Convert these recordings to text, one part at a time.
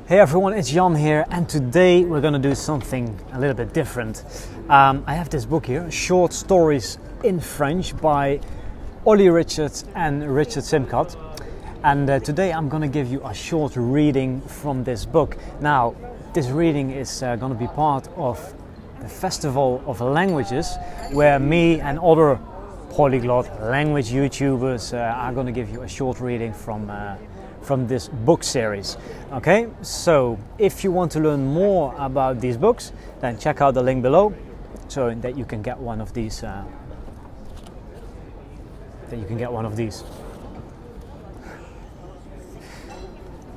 Hey everyone, it's Jan here, and today we're going to do something a little bit different. I have this book here, Short Stories in French by Olly and Richard Simcott. And today I'm going to give you a short reading from this book. Now, this reading is going to be part of the Festival of Languages, where me and other polyglot language YouTubers are going to give you a short reading from this book series. Okay, so if you want to learn more about these books, then check out the link below so that you can get one of these.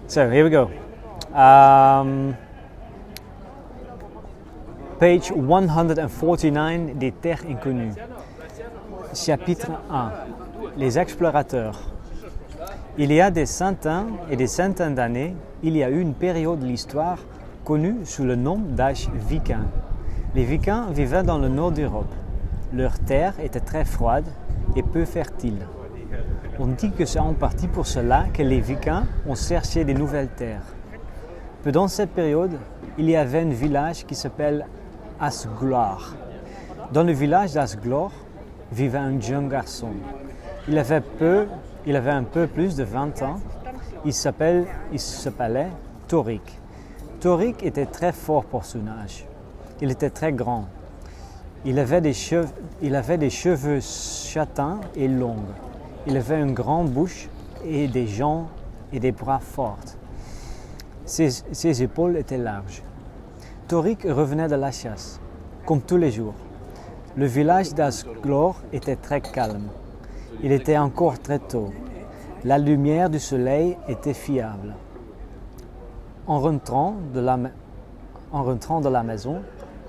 So here we go. Page 149 des Terres Inconnues. Chapitre 1. Les explorateurs. Il y a des centaines et des centaines d'années, il y a eu une période de l'histoire connue sous le nom d'âge viking. Les Vikings vivaient dans le nord d'Europe. Leur terre était très froide et peu fertile. On dit que c'est en partie pour cela que les Vikings ont cherché des nouvelles terres. Pendant cette période, il y avait un village qui s'appelle Asglar. Dans le village d'Asglar vivait un jeune garçon. Il avait un peu plus de 20 ans. Il s'appelait Torik. Torik était très fort pour son âge. Il était très grand. Il avait des cheveux châtains et longs. Il avait une grande bouche et des jambes et des bras forts. Ses épaules étaient larges. Torik revenait de la chasse, comme tous les jours. Le village d'Asglar était très calme. Il était encore très tôt. La lumière du soleil était fiable. En rentrant de la maison,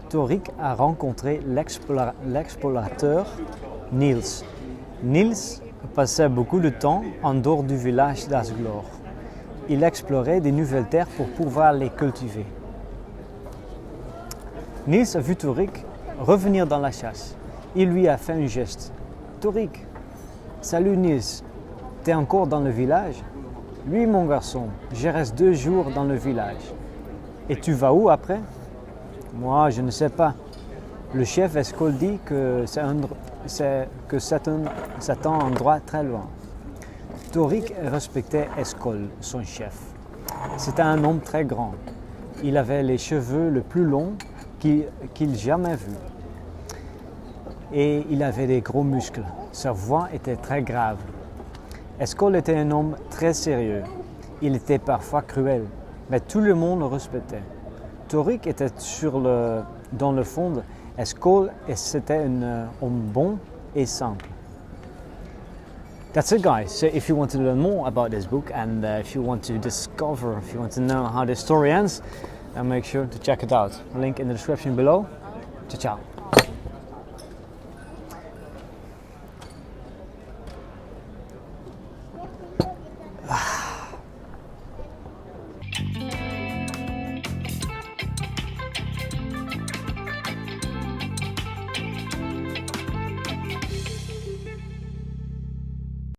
Torik a rencontré l'explorateur Niels. Niels passait beaucoup de temps en dehors du village d'Asglar. Il explorait des nouvelles terres pour pouvoir les cultiver. Niels a vu Torik revenir dans la chasse. Il lui a fait un geste. Torik, salut Niels, t'es encore dans le village? Oui mon garçon, je reste 2 jours dans le village. Et tu vas où après? Moi, je ne sais pas. Le chef Escol dit que c'est un endroit très loin. Torik respectait Escol, son chef. C'était un homme très grand. Il avait les cheveux les plus longs qu'il jamais vus. Et il avait des gros muscles. Sa voix était très grave. Escol était un homme très sérieux. Il était parfois cruel, mais tout le monde le respectait. Torik était dans le fond, Escol, et c'était un homme bon et simple. That's it, guys. So if you want to learn more about this book and if you want to know how the story ends, then make sure to check it out. Link in the description below. Ciao, ciao.